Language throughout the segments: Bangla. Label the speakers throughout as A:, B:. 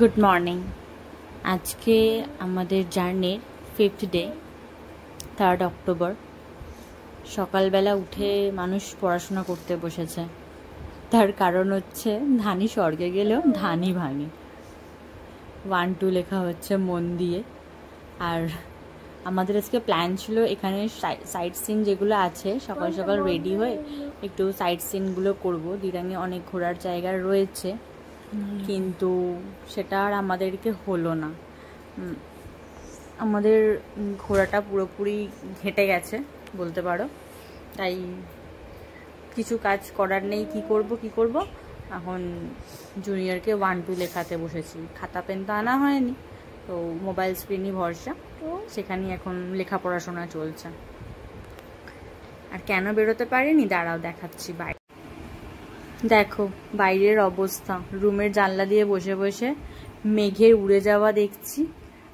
A: Good morning. আজকে আমাদের জার্নির 5th ডে, 3rd অক্টোবর। সকালবেলা উঠে মানুষ পড়াশোনা করতে বসেছে। তার কারণ হচ্ছে ধানি স্বর্গে গেলেও ধানই ভাঙে। 1-2 লেখা হচ্ছে মন দিয়ে। আর আমাদের আজকে প্ল্যান ছিল এখানে সাইট সিন যেগুলো আছে সকাল সকাল রেডি হয়ে একটু সাইট সিনগুলো করবো। দিরাঙে অনেক ঘোরার জায়গা রয়েছে, কিন্তু সেটা আর আমাদেরকে হলো না। আমাদের ঘোরাটা পুরোপুরি ঘেঁটে গেছে বলতে পারো। তাই কিছু কাজ করার নেই, কি করব। এখন জুনিয়রকে 1-2 লেখাতে বসেছি। খাতা পেন তো আনা হয়নি, তো মোবাইল স্ক্রিনই ভরসা, তো সেখানেই এখন লেখা পড়াশোনা চলছে। আর কেন বেরোতে পারিনি দাঁড়াও দেখাচ্ছি। দেখো বাইরের অবস্থা, রুমের জানলা দিয়ে বসে বসে মেঘের উড়ে যাওয়া দেখছি,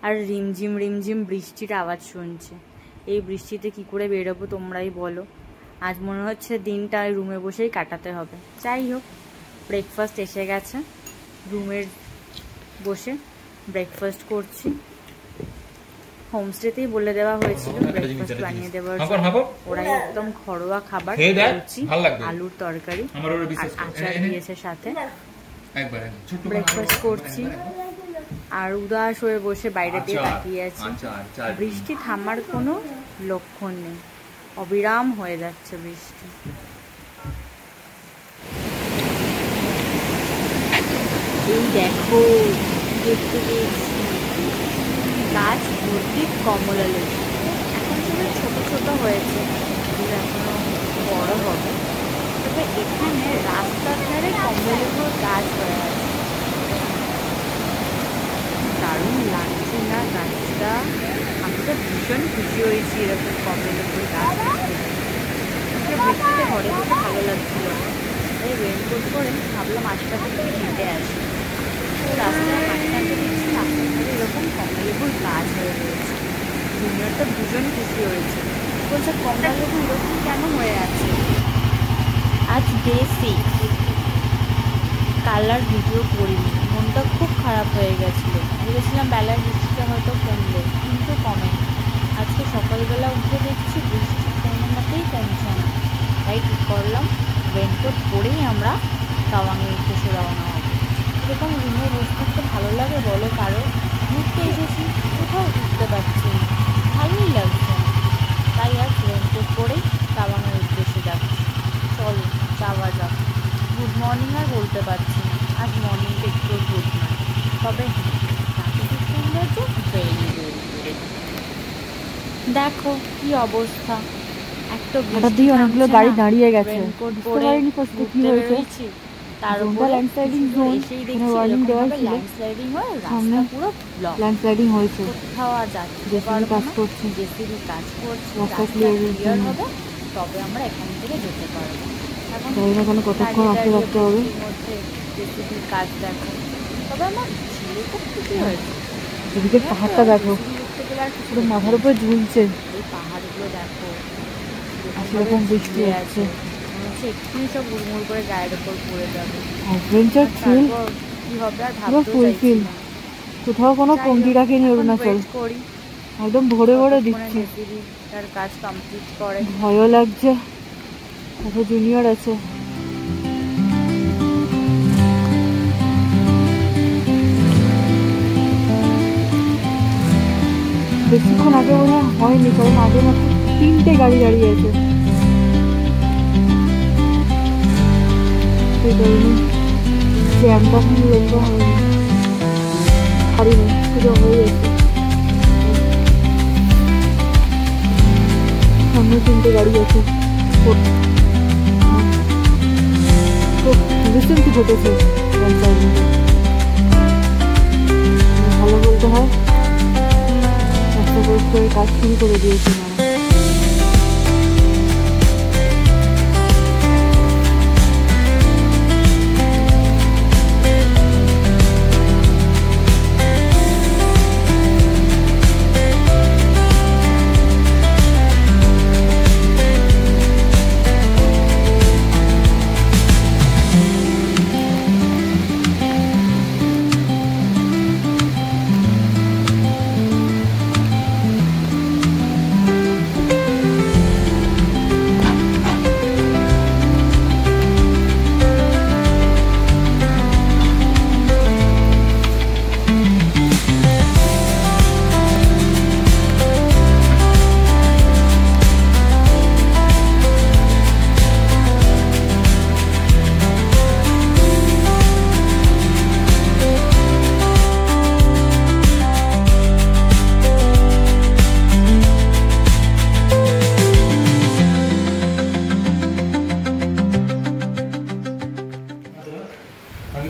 A: আর রিমঝিম রিমঝিম বৃষ্টির আওয়াজ শুনছে। এই বৃষ্টিতে কি করে বেরোবো তোমরাই বলো। আজ মনে হচ্ছে দিনটা রুমে বসেই কাটাতে হবে। যাই হোক, ব্রেকফাস্ট এসে গেছে, রুমের বসে ব্রেকফাস্ট করছি। হোমস্টেতেই বলে দেওয়া হয়েছিল ব্রেকফাস্ট বানিয়ে দেওয়ার জন্য। ওরা একদম ঘরোয়া খাবার, লুচি, আলুর তরকারি আর আচার দিয়েছে সাথে। ব্রেকফাস্ট করছি আর উদাস হয়ে বসে বাইরেতে তাকিয়ে আছি। বৃষ্টি থামার কোনো লক্ষণ নেই, অবিরাম হয়ে যাচ্ছে বৃষ্টি। এই দেখো দেখতে পেয়েছি গাছ ভর্তি কমলা লেবু। এখন শুধু ছোট ছোট হয়েছে, এখনো বড় হবে। তবে এখানে রাস্তার ধারে কমলা লেবুর গাছ হয়ে আছে। দারুণ লাগছে না গাছটা? আমি তো ভীষণ খুশি হয়েছি এরকম কমলা লেবুর গাছ দেখতে। বৃষ্টিতে ঘরে বসে ভালো লাগছিল, তাই রেনকোট করে ভাবলাম আশপাশে থেকে হেঁটে আসি। তো রাস্তায় হাঁটতে দেখছি রাস্তার ধারে এরকম কমলা লেবুর গাছ হয়ে রয়েছে। জুনিয়র তো ভীষণ খুশি হয়েছে, বলছে কমলা লেবু এরকম কেন হয়ে আছে। আজ ডে 6। কালার ভিডিও করিনি, মনটা খুব খারাপ হয়ে গেছিলো। ভেবেছিলাম বেলার বৃষ্টিটা হয়তো কমবে, কিন্তু কমে। আজকে সকালবেলা উঠে দেখছি বৃষ্টি কোনো মতেই কমছে না। তাই ঠিক করলাম রেনকোট পরেই আমরা তাওয়াংয়ের উদ্দেশ্যে রওনা হব। এরকম রুমে বসে থাকতে ভালো লাগে বলো কারো? ঘুরতে এসেছি, কোথাও ঘুরতে পারছি না, ভালোই লাগছে না। তাই আজ রেনকোট পরেই তাওয়াংয়ের উদ্দেশ্যে যাচ্ছি। চলো যাওয়া যাক। গুড মর্নিং আর বলতে পারছি না, আজ মর্নিংটা একটু গুড নয়। তবে প্রাকৃতিক সৌন্দর্য দেখো কি অবস্থা। একটা দিয়ে অনেকগুলো গাড়ি দাঁড়িয়ে গেছে। রেনকোট পরে কি হয়েছে তার উপর ল্যান্ডস্লাইডিং জোন, এখানে ওয়ার্নিং দেওয়া ছিল। ল্যান্ডস্লাইডিং হয়, রাস্তা পুরো ব্লক। ল্যান্ডস্লাইডিং হয়েছে, কোথাও আর যাচ্ছে জেসিবি কাজ করছে। জেসিবি কাজ করছে, রাস্তা ক্লিয়ার হবে তবে আমরা এখান থেকে যেতে পারবো। এখন এখানে কতক্ষণ আটকে রাখতে হবে মধ্যে জেসিবির কাজ দেখো। তবে আমার ছেলে খুব খুশি হয়েছে। এদিকে পাহাড়টা দেখো, পুরো মাথার উপর ঝুলছে। এই পাহাড়গুলো দেখো, সেরকম বৃষ্টি আছে, এক্ষুনি সব হুড়মুড় করে গায়ের ওপর পড়ে যাবে। অ্যাডভেঞ্চার ফিল কি হবে আর ভাবতেও ফুলফিল। কোথাও কোনো কমতি রাখেনি অরুণাচল, একদম ভরে ভরে দিচ্ছে। তার কাজ কমপ্লিট করে ভয়ও লাগছে, সাথে জুনিয়র আছে। বেশিক্ষণ আগে মনে হয়নি, কারণ আগে মাত্র 3টে গাড়ি দাঁড়িয়ে আছে। সেই কারণে জ্যামটা লম্বা হয়নি, গাড়ি নেই, পুরো হয়ে গেছে। সামনে 3টে গাড়ি আছে। রিসেন্টলি ঘটেছে ভালো বলতে হয়। রাস্তা পরিষ্কার কাজ শুরু করে দিয়েছে না।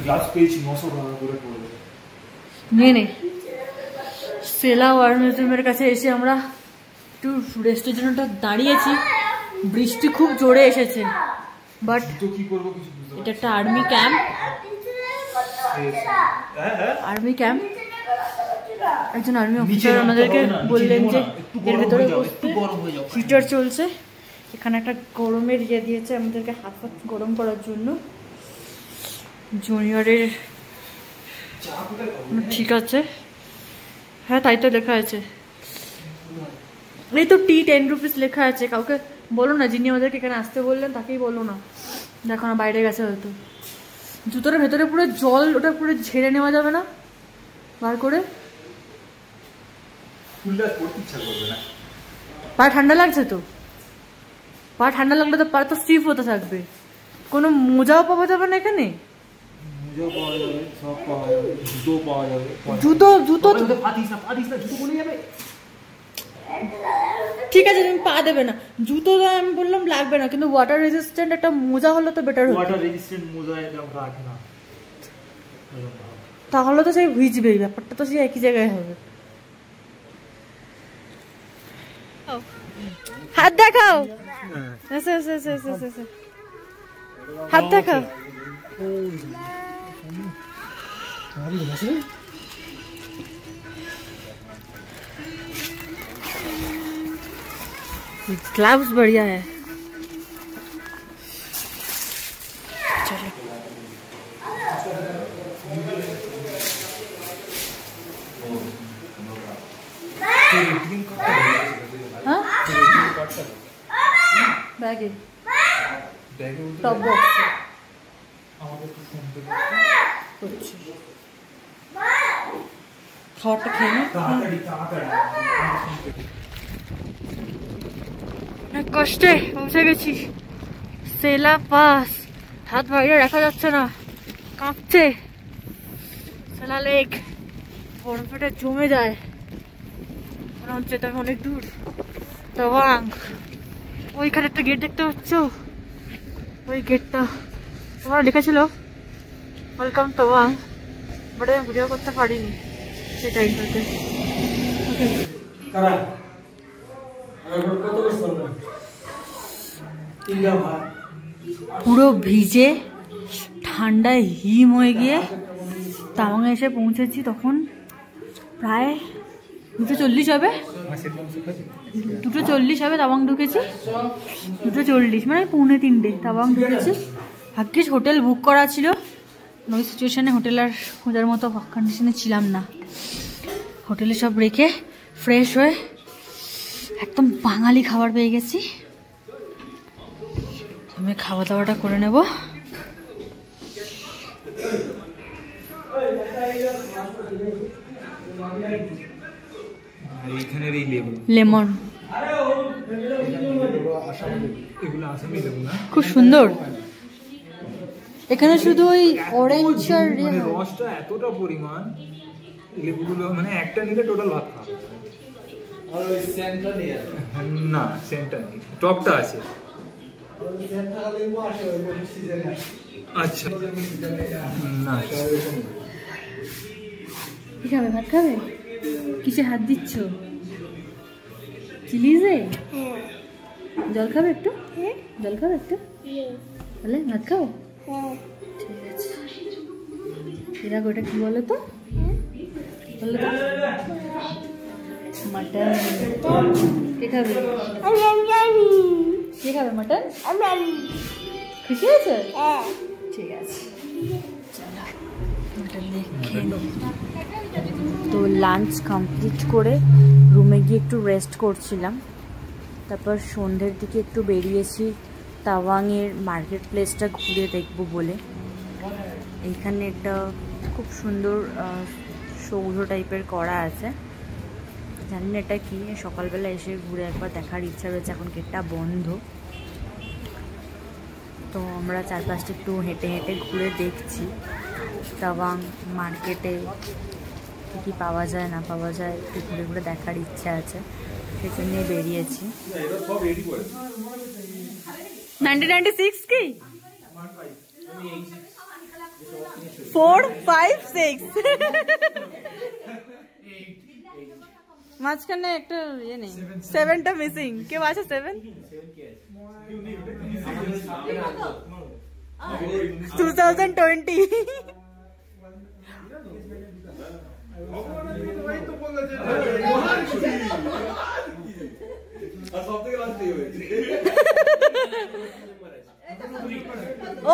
B: গ্লাস পেয়েছি 900 টাকা করে পড়বে।
A: নে সেলা ওয়ার মিউজিয়ামের কাছে এসে আমরা একটু রেস্টের জন্য দাঁড়িয়েছি। বৃষ্টি খুব জোরে এসেছে, বাট এটা একটা আর্মি ক্যাম্প। একজন আর্মি অফিসার আমাদেরকে বললেন যে এর ভেতরে হিটার চলছে। এখানে একটা গরমের ইয়ে দিয়েছে আমাদেরকে, হাত গরম করার জন্য। জুনিয়রের ঠিক আছে, হ্যাঁ তাই তো লেখা আছে। এই তো টি 10 রুপিস লেখা আছে। কাউকে বলো না, যিনি আমাদেরকে এখানে আসতে বললেন তাকেই বলো না, দেখো না বাইরে গেছে হয়তো। জুতোর ভেতরে পুরো জল, ওটা পুরো ঝেড়ে নেওয়া যাবে না বার করে? পা ঠান্ডা লাগছে তো, পা ঠান্ডা লাগলে তো পা তো স্টিফ হতে থাকবে। কোনো মোজাও পাওয়া যাবে না এখানে? জুতো ঠিক আছে, তুমি পা দেবে না, জুতো আমি বললাম লাগবে না, কিন্তু ওয়াটার রেজিস্ট্যান্ট একটা মোজা হলে তো বেটার হতো।
B: ওয়াটার রেজিস্ট্যান্ট মোজা এটা রাখে না,
A: তাহলে তো সেই ভিজবে, ব্যাপারটা তো সেই একই জায়গায় হবে। হাত দেখাও, হাত দেখাও। ग्लव्स बढ़िया है। चलो हाँ बैगे टॉप बॉक्स खाওয়াটা খেয়ে নে। কষ্টে পৌঁছে গেছি সেলা পাস। হাত বাইরে রাখা যাচ্ছে না, কাঁপছে। সেলা লেক বরফেটা জমে যায়, মনে হচ্ছে তবে অনেক দূর। তাওয়াং, ওইখানে একটা গেট দেখতে পাচ্ছ, ওই গেটটা তোমার লেখা ছিল ওয়েলকাম তাওয়াং, বাট আমি ভিডিও করতে পারিনি সেটাই হতে। পুরো ভিজে ঠান্ডায় হিম হয়ে গিয়ে তাওয়াংয়ে এসে পৌঁছেছি। তখন প্রায় 2:40 হবে, 2:40 হবে তাওয়াং ঢুকেছি। 2:40 মানে 2:45 তাওয়াং ঢুকেছি। ভাগ্যিস হোটেল বুক করা ছিল, ওই সিচুয়েশানে হোটেল আর খোঁজার মতো কন্ডিশনে ছিলাম না। হোটেলে সব রেখে ফ্রেশ হয়ে একদম বাঙালি খাবার পেয়ে গেছি। আমি খাওয়া দাওয়াটা করে নেব। লেমন খুব সুন্দর। এখানে শুধু ওই অরেঞ্জ আর
B: রসটা এতটা পরিমাণ, লেবুগুলো মানে একটা নিলে টোটাল ভাত খাওয়া। আর ওই সেন্টটা নেই না, সেন্টটা নেই, টপটা আছে। আচ্ছা না,
A: কি খাবে? ভাত খাবে? কিসে হাত দিচ্ছ? চিলিজে? জল খাবে একটু? জল খাবে একটু? তাহলে ভাত খাও? ঠিক আছে। এরা ওটা কি বলো তো? বলো তো? মটন। কে খাবে? কে খাবে মটন? খুশি আছে? ঠিক আছে, চলো মটন দিয়ে খেয়ে নেব। তো লাঞ্চ কমপ্লিট করে রুমে গিয়ে একটু রেস্ট করছিলাম। তারপর সন্ধ্যের দিকে একটু বেরিয়েছি তাওয়াংয়ের মার্কেট প্লেসটা ঘুরে দেখব বলে। এইখানে একটা খুব সুন্দর সৌধ টাইপের করা আছে, জানি না এটা কি। সকালবেলা এসে ঘুরে একবার দেখার ইচ্ছা রয়েছে, এখন গেটটা বন্ধ। তো আমরা চারপাশটা একটু হেঁটে হেঁটে ঘুরে দেখছি তাওয়াং মার্কেটে কী কী পাওয়া যায় না পাওয়া যায়, একটু ঘুরে ঘুরে দেখার ইচ্ছা আছে, সেজন্যই বেরিয়েছি। 1996 কি 4, 5, 6 মাঝখানে একটা ইয়ে নেই, 7টা মিসিং। কেউ আছে 7? 2020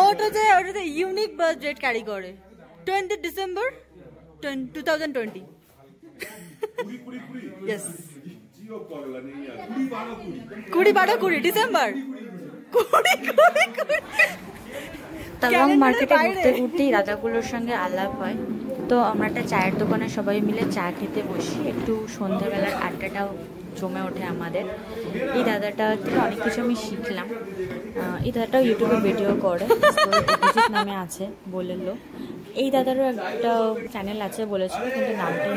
A: ওটাতে ইউনিক বার্থ ডেট ক্যারি করে, 20 ডিসেম্বর 2020। Yes. 20 ডিসেম্বর। তালং মার্কেটে ঘুরতে ঘুরতেই দাদাগুলোর সঙ্গে আলাপ হয়। তো আমরা একটা চায়ের দোকানে সবাই মিলে চা খেতে বসি, একটু সন্ধ্যাবেলার আড্ডাটাও জমে ওঠে আমাদের। এই দাদাটা থেকে অনেক কিছু আমি শিখলাম। এই দাদাটাও ইউটিউবে ভিডিও করে, অভিজিৎ নামে আছে বললো। এই দাদারও একটা চ্যানেল আছে বলেছিল, কিন্তু নামটা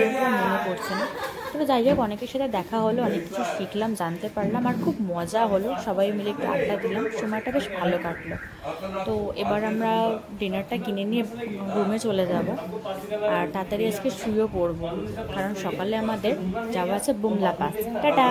A: মনে পড়ছে না। তবে যাই হোক, অনেকের সাথে দেখা হলো, অনেক কিছু শিখলাম, জানতে পারলাম, আর খুব মজা হলো। সবাই মিলে একটু আড্ডা দিলাম, সময়টা বেশ ভালো কাটলো। তো এবার আমরা ডিনারটা কিনে নিয়ে রুমে চলে যাব, আর তাড়াতাড়ি আজকে শুয়েও পড়বো, কারণ সকালে আমাদের যাওয়া আছে বুমলা পাস। টাটা।